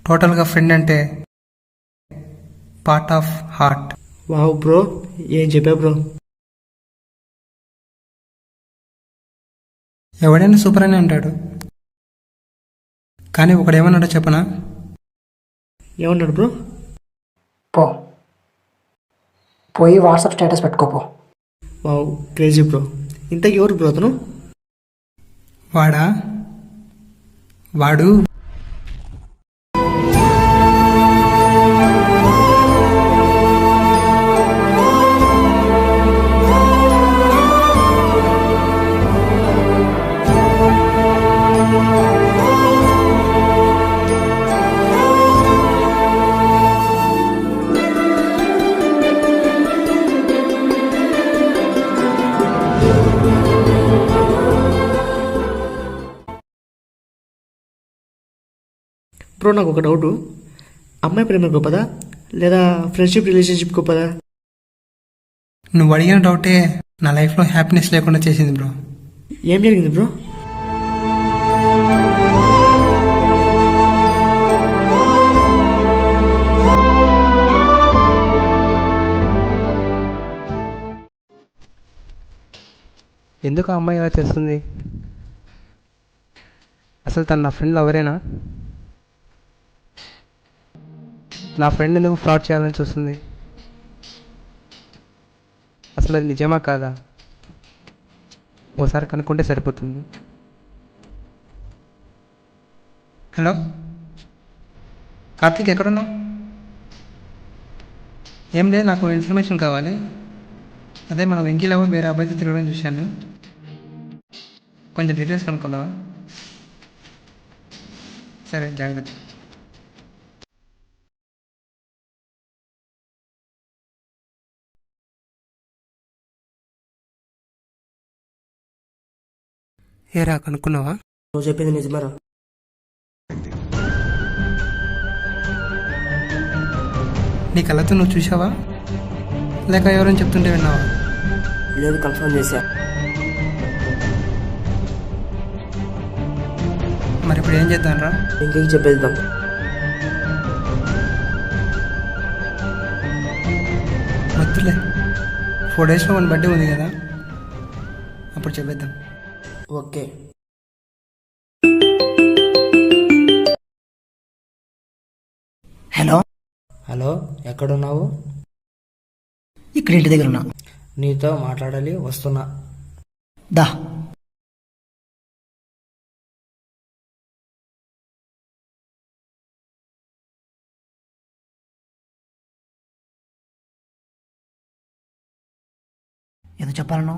టోటల్గా ఫ్రెండ్ అంటే part of heart. Wow bro, ఏం చెప్పా బ్రో. ఎవడైనా సూపర్ అని అంటాడు, కానీ ఒకడు ఏమన్నాడో చెప్పనా? ఏమన్నాడు బ్రో? పో పోయి వాట్సాప్ స్టేటస్ పెట్టుకోపో. Wow crazy bro. ఇంతకు ఎవరు బ్రో అతను? వాడు బ్రో నాకు ఒక డౌటు, అమ్మాయి ప్రేమ గొప్పదా లేదా ఫ్రెండ్షిప్ రిలేషన్షిప్ గొప్పదా? నువ్వు అడిగిన డౌటే నా లైఫ్లో హ్యాపీనెస్ లేకుండా చేసింది బ్రో. ఏం జరిగింది బ్రో? ఎందుకు ఆ అమ్మాయి ఇలా చేస్తుంది? అసలు తను నా ఫ్రెండ్ ఎవరైనా? నా ఫ్రెండ్ ఎందుకు ఫ్రాడ్ చేయాలని చూస్తుంది? అసలు అది నిజమా కాదా? ఓసారి కనుక్కుంటే సరిపోతుంది. హలో కార్తీక్, ఎక్కడున్నావు? ఏం లేదు, నాకు ఇన్ఫర్మేషన్ కావాలి. అదే మన వెంకీలో వేరే అబ్బాయితో తిరగడం చూశాను, కొంచెం డీటెయిల్స్ కనుక్కుందావా? సరే, జాగ్రత్త. ఏరా, కనుక్కున్నావా? నువ్వు చెప్పింది నిజమేరా? నీ కళ్ళతో నువ్వు చూసావా, లేక ఎవరైనా చెప్తుంటే విన్నావా? లేదు, కన్ఫర్మ్ చేశా. మరి ఇప్పుడు ఏం చేద్దాం రా? ఇంకేం చెప్పేద్దాం. వద్దులే, 4 డేస్లో మన బర్త్డే ఉంది కదా, అప్పుడు చెప్పేద్దాం. ఓకే. హలో హలో, ఎక్కడున్నావు? ఇక్కడ ఇంటి దగ్గర ఉన్నా. నీతో మాట్లాడాలి, వస్తున్నా. దా. ఎందుకు చెప్పాలను?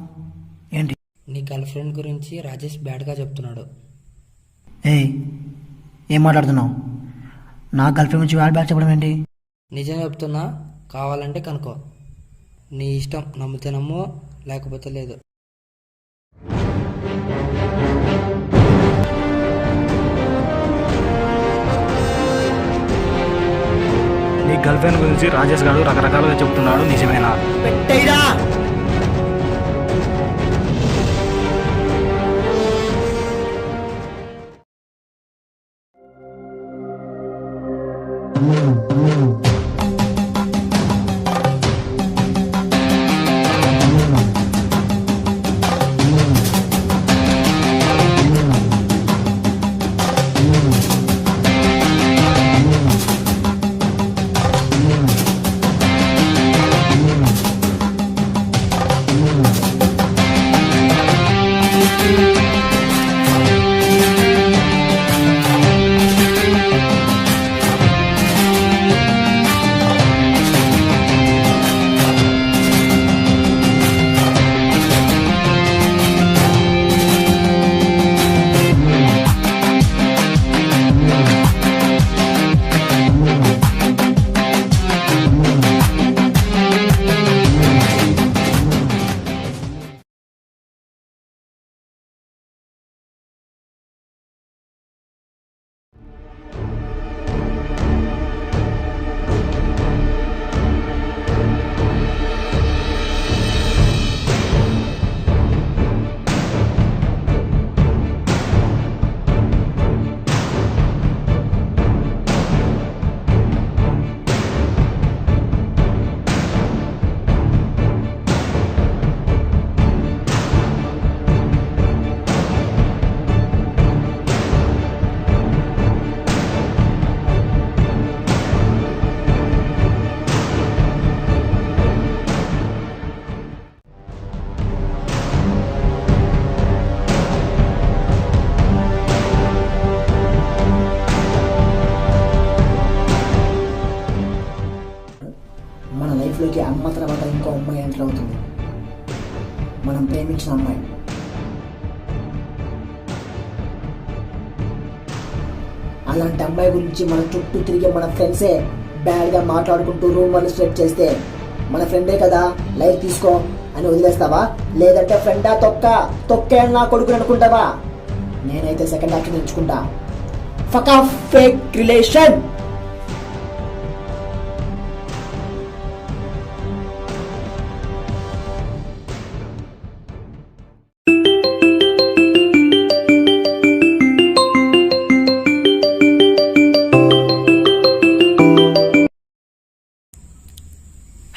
ఏంటి? నీ గర్ల్ ఫ్రెండ్ గురించి రాజేష్ బ్యాడ్గా చెప్తున్నాడు. ఏయ్, ఏం మాట్లాడుతున్నావు? నా గర్ల్ ఫ్రెండ్ నుంచి బ్యాడ్ చెప్పడం ఏంటి? నిజం చెప్తున్నా, కావాలంటే కనుకో. నీ ఇష్టం, నమ్మితే నమ్ము, లేకపోతే లేదు. నీ గర్ల్ ఫ్రెండ్ గురించి రాజేష్ గారు రకరకాలుగా చెప్తున్నాడు, నిజమేనా? పెట్టేయరా. ఎంటర్ అవుతుంది. మనం ప్రేమించిన అమ్మాయి. అలాంటి అమ్మాయి గురించి మన చుట్టూ తిరిగే మన ఫ్రెండ్సే బ్యాడ్గా మాట్లాడుకుంటూ రూమర్లు స్ప్రెడ్ చేస్తే మన ఫ్రెండే కదా లైఫ్ తీసుకో అని వదిలేస్తావా? లేదంటే ఫ్రెండా తొక్కే నా కొడుకుని అనుకుంటావా? నేనైతే సెకండ్ యాక్షన్ ఎంచుకుంటా. Fuck off fake relation.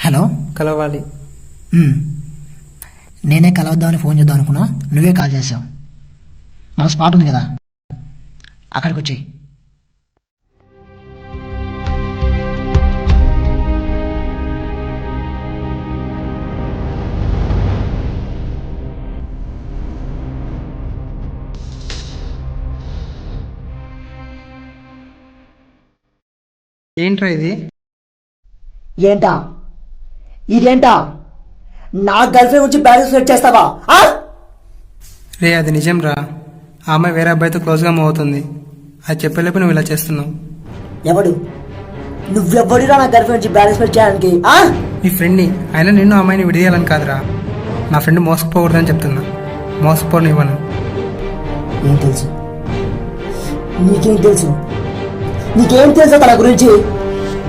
Hello. కలవాలి. నేనే కలవద్దామని ఫోన్ చేద్దాం అనుకున్నా, నువ్వే కాల్ చేసావు. మన స్పాట్ ఉంది కదా, అక్కడికి వచ్చేయి. ఏంట్రా ఇది? ఏంటా ఇదేంటా? నా గర్ల్ ఫ్రెండ్ గురించి బ్యాలెన్స్ సెట్ చేస్తావా? రే అది నిజం రా. ఆ అమ్మాయి వేరే అబ్బాయితో క్లోజ్గా మూవ్ అవుతుంది. అది చెప్పలేపు నువ్వు ఇలా చేస్తున్నావు. ఎవడు? నువ్వెవడిరా నా గర్ల్ ఫ్రెండ్ గురించి బ్యాలెన్స్ సెట్ చేయడానికి? నీ ఫ్రెండ్ని. అయినా నిన్ను అమ్మాయిని విడియాలని కాదురా, నా ఫ్రెండ్ మోసపోకూడదని చెప్తున్నా. మోసపోనివ్వను. ఏం తెలుసు నీకేం తెలుసు? నీకేం తెలుసు తన గురించి?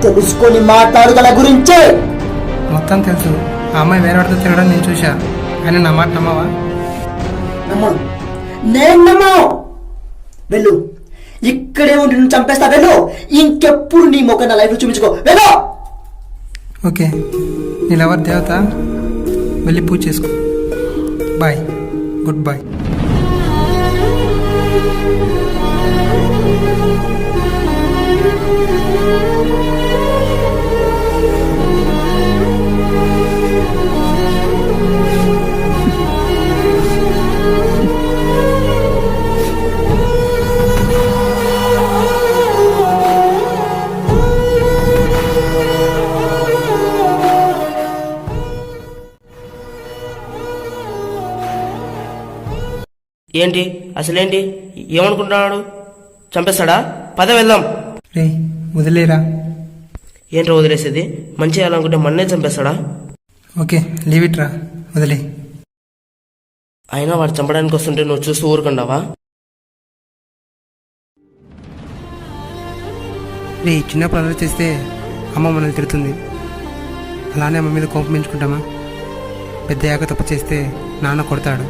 తెలుసుకొని మాట్లాడు తన గురించి. మొత్తం తెలుసు. ఆ అమ్మాయి వేరే వాడితో తిరగడం నేను చూసా. అయినా నా మాట నమ్మవా? నమ్మను. నేను నమ్మను. వెళ్ళు, ఇక్కడే ఉండి నువ్వు చంపేస్తా. వెళ్ళు, ఇంకెప్పుడు నీ ముఖం నా లైఫ్ చూపించుకో. వెళ్ళు. ఓకే, నీ లవర్ దేవత. వెళ్ళి పూజ చేసుకో. Bye, goodbye. ఏంటి అసలేంటి? ఏమనుకుంటున్నాడు? చంపేస్తాడా? పద వెళ్దాం. రే వదిలేరా. ఏంట్రా వదిలేసేది? మంచి చేయాలనుకుంటే మన్నే చంపేస్తాడా? ఓకే లీవ్ ఇట్ రా, వదిలే. అయినా వాడు చంపడానికి వస్తుంటే నువ్వు చూస్తూ ఊరుకుండావా? రే చిన్నప్పుడు అలా చేస్తే అమ్మ మనల్ని తిడుతుంది. అలానే అమ్మ మీద కోపం పెంచుకుంటామా? పెద్దయ్యాక తప్పు చేస్తే నాన్న కొడతాడు.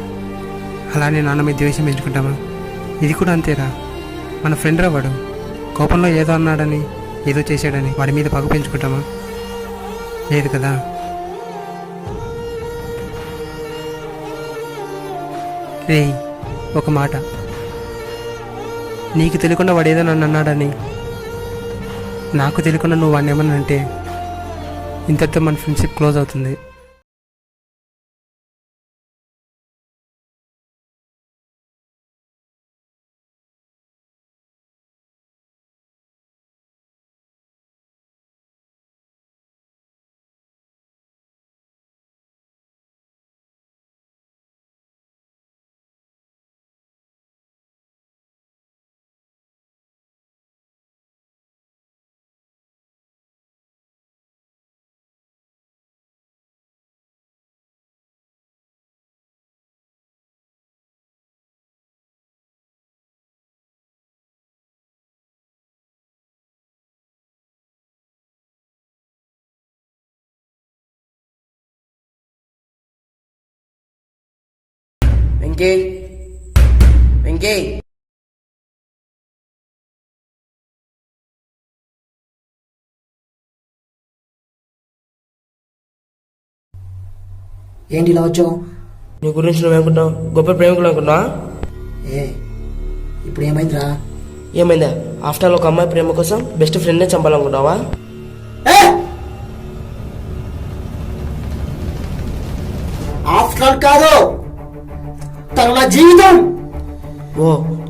అలానే నాన్న మీద ద్వేషం పెంచుకుంటామా? ఇది కూడా అంతేరా. మన ఫ్రెండ్ రా వాడు. కోపంలో ఏదో అన్నాడని, ఏదో చేశాడని వాడి మీద పగ పెంచుకుంటామా? లేదు కదా. రే ఒక మాట, నీకు తెలియకుండా వాడు ఏదో నన్ను అన్నాడని, నాకు తెలియకుండా నువ్వు వాడిని ఏమన్నా అంటే ఇంతటితో మన ఫ్రెండ్షిప్ క్లోజ్ అవుతుంది. వెంకీ, వెంకీ, ఏంటి ఇలా వచ్చావు? నీ గురించి నువ్వేమనుకుంటావు? గొప్ప ప్రేమికులు అనుకున్నావా? ఇప్పుడు ఏమైందిరా? ఏమైందా? ఆఫ్టర్ ఆల్ ఒక అమ్మాయి ప్రేమ కోసం బెస్ట్ ఫ్రెండ్నే చంపాలనుకుంటావా? ఆఫ్టర్ ఆల్ కాదు, తను నా జీవితం. ఓ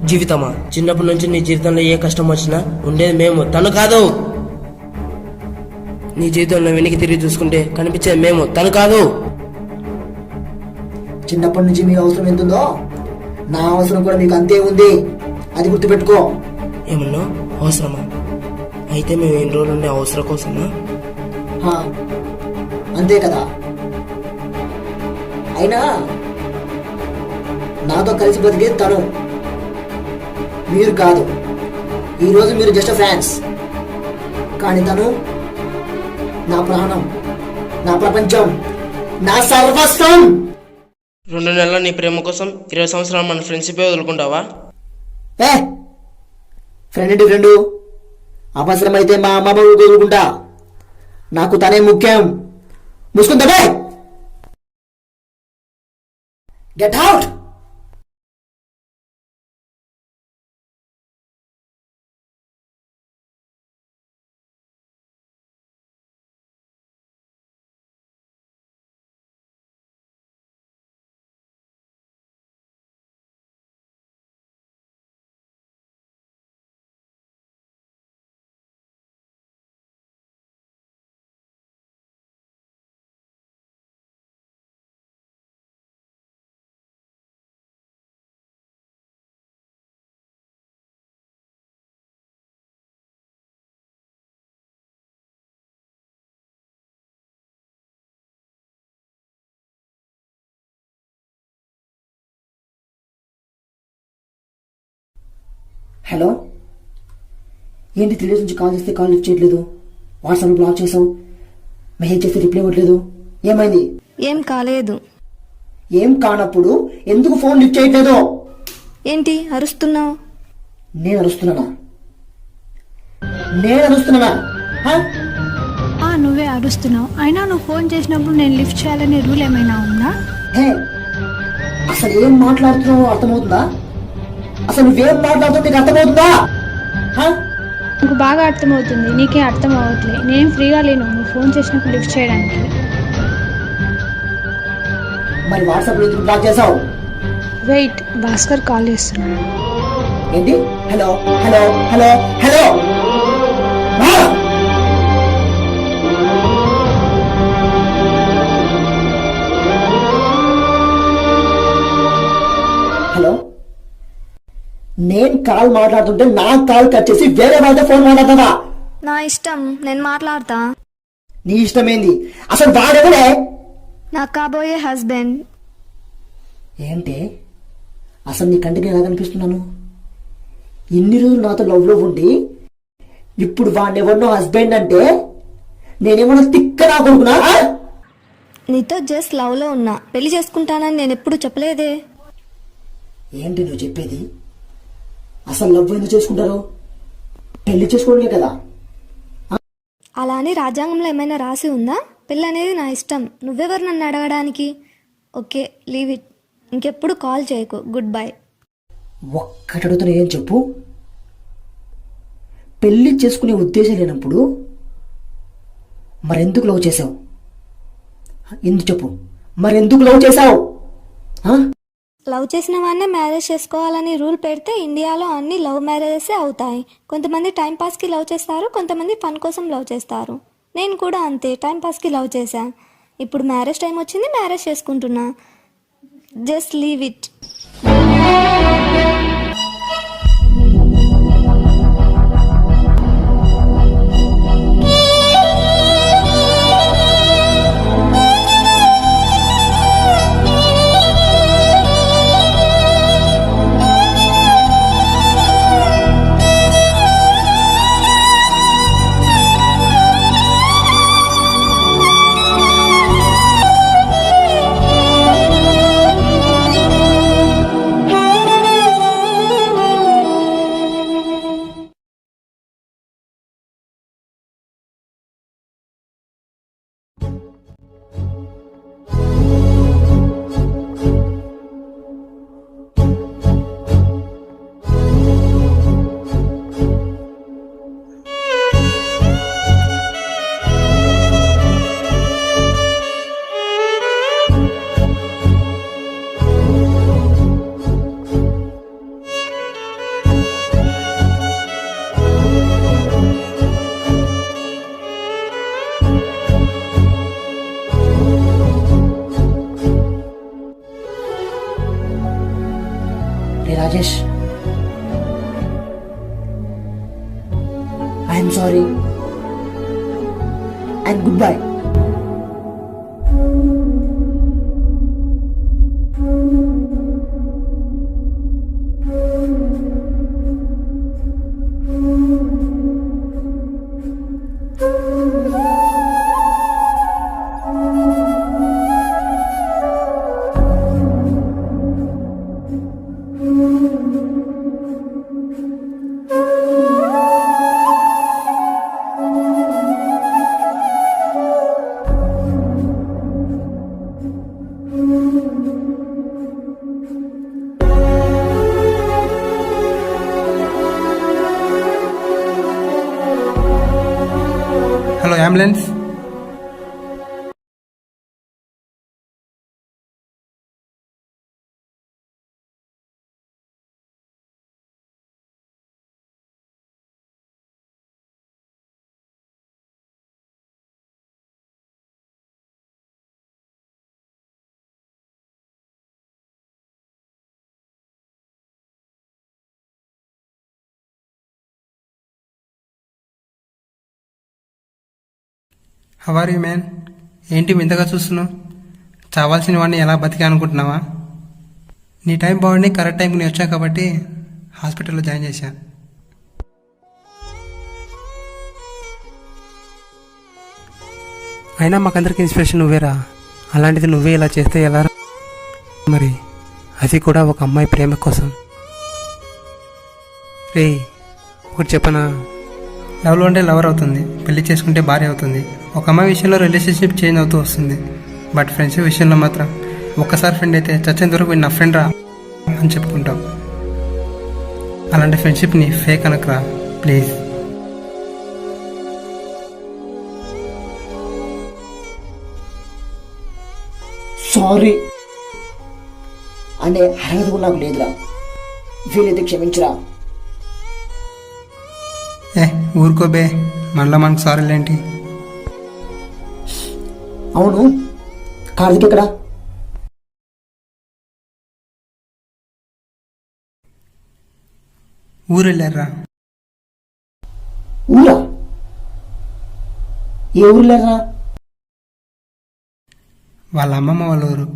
జీవితమా? చిన్నప్పటి నుంచి నీ జీవితంలో ఏ కష్టం వచ్చినా ఉండేది మేము, తను కాదు. నీ జీవితంలో వెనక్కి తిరిగి చూసుకుంటే కనిపించేది మేము, తను కాదు. చిన్నప్పటి నుంచి మీ అవసరం ఎంతుందో నా అవసరం కూడా మీకు అంతే ఉంది, అది గుర్తుపెట్టుకో. ఏమన్నా అవసరమా? అయితే మేము ఎన్ని రోజులు ఉండే అవసరం కోసమా? హా, అంతే కదా. అయినా నాతో కలిసి బతికేది తను, మీరు కాదు. ఈరోజు మీరు జస్ట్ ఫ్యాన్స్, కానీ తను నా ప్రాణం, నా ప్రపంచం, నా సర్వస్వం. 2 నెలల నీ ప్రేమ కోసం 20 సంవత్సరాలు మన ఫ్రెండ్షిప్ వదులుకుంటావా? ఏ ఫ్రెండ్ ఏంటి ఫ్రెండు? అవసరమైతే మా అమ్మమ్మ వదులుకుంటా, నాకు తనే ముఖ్యం. మూసుకుందా? Get out. హలో, ఏంటి 3 డేస్ నుంచి కాల్ చేస్తే కాల్ లిఫ్ట్ చేయట్లేదు, వాట్సాప్ బ్లాక్ చేసావు, మెసేజ్ చేస్తే రిప్లై ఇవ్వట్లేదు, ఏమైంది? ఏం కాలేదు. ఏం కానప్పుడు ఎందుకు ఫోన్ లిఫ్ట్ చేయట్లేదు? ఏంటి అరుస్తున్నావు? నేను అరుస్తున్నానా? నేను అరుస్తున్నానా? హా? నువ్వే అరుస్తున్నావు. అయినా నువ్వు ఫోన్ చేసినప్పుడు నేను లిఫ్ట్ చేయాలనే రూల్ ఏమైనా ఉందా? హే, అసలు ఏం మాట్లాడుతున్నావో అర్థమవుతుందా? అసలు నువ్వేం మాట్లాడుతున్నావు నీకు అర్థమవుతుందా? హా? నాకు బాగా అర్థమవుతుంది, నీకే అర్థం అవ్వట్లే. నేను ఫ్రీగా లేను నువ్వు ఫోన్ చేసినప్పుడు లిఫ్ట్ చేయడానికి. మరి వాట్సాప్ లో ఎందుకు బ్లాక్ చేసావు? వెయిట్, భాస్కర్ కాల్ చేస్తున్నాడు. ఏంటి? Hello hello hello hello. ఆ! హలో, నేను కాల్ మాట్లాడుతుంటే నా కాల్ కట్ చేసి వేరే వాళ్ళతో ఫోన్ మాట్లాడతావా? నా ఇష్టం, నేను మాట్లాడతా. నీ ఇష్టమేంది? అసలు వాడెవడే? నా కాబోయే హస్బెండ్. ఏంటి అసలు నీ కంటికి ఎలా కనిపిస్తున్నాను? ఇన్ని రోజులు నాతో లవ్ లో ఉండి ఇప్పుడు వాడినెవరినో హస్బెండ్ అంటే నేనేమన్నా తిక్క నా కొడుకునా? నీతో జస్ట్ లవ్ లో ఉన్నా, పెళ్లి చేసుకుంటానని నేను ఎప్పుడు చెప్పలేదే. ఏంటి నువ్వు చెప్పేది? అసలు లవ్ ఎందుకు చేసుకుంటారు? పెళ్లి చేసుకోవడమే కదా. అలా అని రాజ్యాంగంలో ఏమైనా రాసి ఉందా? పెళ్ళి అనేది నా ఇష్టం, నువ్వెవరు నన్ను అడగడానికి? Okay, leave it. ఇంకెప్పుడు కాల్ చేయకు. Good bye. ఒక్కటి అడుగుతున్నా, ఏం చెప్పు. పెళ్లి చేసుకునే ఉద్దేశం లేనప్పుడు మరెందుకు లవ్ చేసావు? ఎందుకు చెప్పు, మరెందుకు లవ్ చేసావు? లవ్ చేసిన వాడినే మ్యారేజ్ చేసుకోవాలని రూల్ పెడితే ఇండియాలో అన్ని లవ్ మ్యారేజెసే అవుతాయి. కొంతమంది టైంపాస్కి లవ్ చేస్తారు, కొంతమంది ఫన్ కోసం లవ్ చేస్తారు. నేను కూడా అంతే, టైంపాస్కి లవ్ చేశా. ఇప్పుడు మ్యారేజ్ టైం వచ్చింది, మ్యారేజ్ చేసుకుంటున్నా. Just leave it. I'm sorry and goodbye. Hello ambulance. How are you man? ఏంటి వింతగా చూస్తున్నావు? చావాల్సిన వాడిని ఎలా బతికా అనుకుంటున్నావా? నీ టైం బాగుండి కరెక్ట్ టైంకి నేను వచ్చా కాబట్టి హాస్పిటల్లో జాయిన్ చేశా. అయినా మాకందరికి ఇన్స్పిరేషన్ నువ్వేరా. అలాంటిది నువ్వే ఇలా చేస్తే ఎలా? మరి అది కూడా ఒక అమ్మాయి ప్రేమ కోసం. రే ఒకటి చెప్పనా, లవ్లో అంటే లవర్ అవుతుంది, పెళ్లి చేసుకుంటే భార్య అవుతుంది. ఒక అమ్మాయి విషయంలో రిలేషన్షిప్ చేంజ్ అవుతూ వస్తుంది. బట్ ఫ్రెండ్షిప్ విషయంలో మాత్రం ఒక్కసారి ఫ్రెండ్ అయితే చచ్చేంత వరకు నా ఫ్రెండ్ రా అని చెప్పుకుంటాం. అలాంటి ఫ్రెండ్షిప్ని ఫేక్ అనకరా ప్లీజ్. సారీ అనే అర్హత కూడా నాకు లేదురా. వీలైతే క్షమించురా. ఊరుకోబే, మళ్ళా మనకు సారీలు ఏంటి? అవును, కార్తిక్ ఎక్కడా? ఊరు వెళ్ళారా? ఊరా? ఏ ఊరు వెళ్ళారా? వాళ్ళ అమ్మమ్మ వాళ్ళ ఊరు.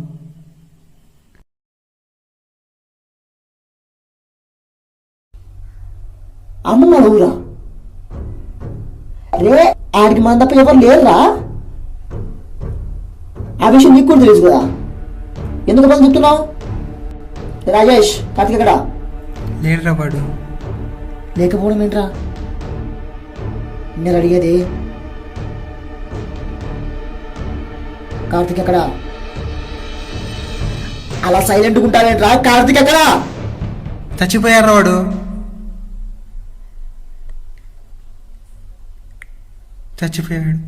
అమ్మమ్మ వాళ్ళ ఊరా? రే ఆడికి మన తప్ప ఎవరు లేరురా. ఆ విషయం నీకు కూడా తెలుసు కదా, ఎందుకు మనం చెప్తున్నావు? రాజేష్, కార్తిక్ ఎక్కడా? లేడురా వాడు. లేకపోవడం ఏంట్రా? నేను అడిగేది కార్తిక్ ఎక్కడా? అలా సైలెంట్గా ఉంటావేంట్రా? కార్తిక్ ఎక్కడా? చచ్చిపోయారా వాడు? చచ్చిపోయాడు.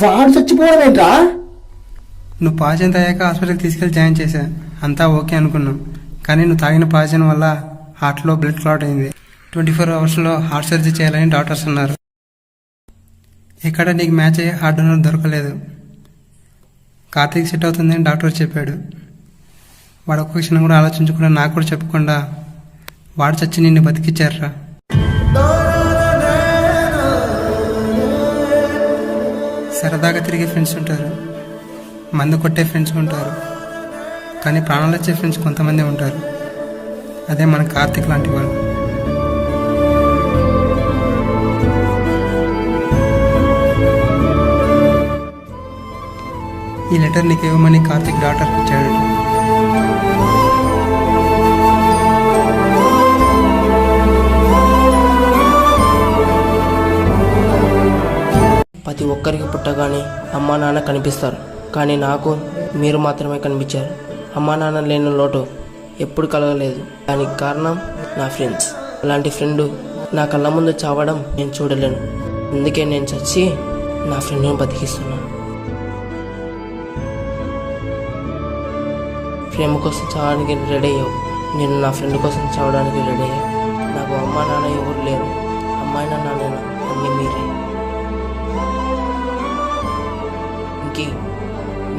వాడు చచ్చిపోవడం ఏంట్రా? నువ్వు పాయిజన్ తాగాక హాస్పిటల్కి తీసుకెళ్ళి జాయిన్ చేశా. అంతా ఓకే అనుకున్నాం. కానీ నువ్వు తాగిన పాయిజన్ వల్ల హార్ట్లో బ్లడ్ క్లాట్ అయింది. 24 అవర్స్లో హార్ట్ సర్జరీ చేయాలని డాక్టర్స్ అన్నారు. ఎక్కడ నీకు మ్యాచ్ అయ్యే హార్ట్ డోనర్ దొరకలేదు. కార్తీక్ సెట్ అవుతుందని డాక్టర్ చెప్పాడు. వాడు ఒక్క క్షణం కూడా ఆలోచించకుండా నాకు కూడా చెప్పకుండా వాడు చచ్చి నిన్ను బతికిచ్చారా. సరదాగా తిరిగే ఫ్రెండ్స్ ఉంటారు, మందు కొట్టే ఫ్రెండ్స్ ఉంటారు, కానీ ప్రాణాలు వచ్చే ఫ్రెండ్స్ కొంతమంది ఉంటారు. అదే మన కార్తీక్ లాంటి వాళ్ళు. ఈ లెటర్ నీకు ఇవ్వమని కార్తీక్ డాక్టర్కి ఇచ్చాడు. ప్రతి ఒక్కరికి పుట్టగానే అమ్మా నాన్న కనిపిస్తారు, కానీ నాకు మీరు మాత్రమే కనిపించారు. అమ్మా నాన్న లేని లోటు ఎప్పుడు కలగలేదు. దానికి కారణం నా ఫ్రెండ్స్. అలాంటి ఫ్రెండ్ నా కళ్ళ ముందు చావడం నేను చూడలేను. అందుకే నేను చచ్చి నా ఫ్రెండ్ని బతికిస్తున్నాను. ప్రేమ కోసం చావడానికి రెడీ అయ్యావు, నేను నా ఫ్రెండ్ కోసం చావడానికి రెడీ అయ్యావు. నాకు అమ్మా నాన్న ఎవరు లేరు, అమ్మాయి నాన్న అన్నీ మీరే. ఇంకే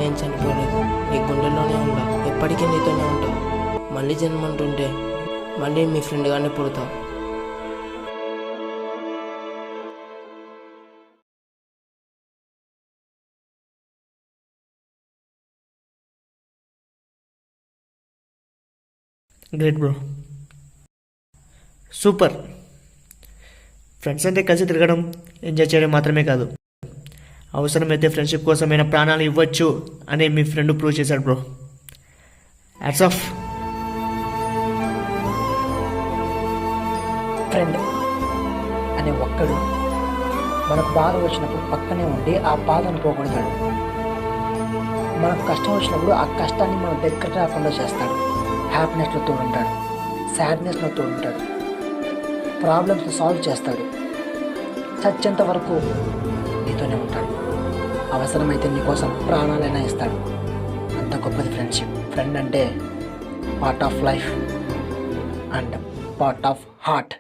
నేను చనిపోలేదు, నీ గుండెల్లోనే ఉండా, ఎప్పటికీ నీతోనే ఉంటా. మళ్ళీ జన్మంటుంటే మళ్ళీ మీ ఫ్రెండ్గానే పుడతా. Great bro, super. ఫ్రెండ్స్ అంటే కలిసి తిరగడం, ఎంజాయ్ చేయడం మాత్రమే కాదు, అవసరమైతే ఫ్రెండ్షిప్ కోసమైనా ప్రాణాలు ఇవ్వచ్చు అని మీ ఫ్రెండ్ ప్రూవ్ చేశాడు బ్రో. Hats off. ఫ్రెండ్ అనే ఒక్కడు మనకు బాధ వచ్చినప్పుడు పక్కనే ఉండి ఆ బాధను పోగొడతాడు. మనకు కష్టం వచ్చినప్పుడు ఆ కష్టాన్ని మన దగ్గర రాకుండా చేస్తాడు. హ్యాపీనెస్లో తోడుంటాడు, సాడ్నెస్లో తోడుంటాడు, ప్రాబ్లమ్స్ని సాల్వ్ చేస్తాడు. చచ్చేంత వరకు నీతోనే ఉంటాడు. అవసరమైతే నీకోసం ప్రాణాలైనా ఇస్తాడు. అంత గొప్పది ఫ్రెండ్షిప్. ఫ్రెండ్ అంటే part of life and part of heart.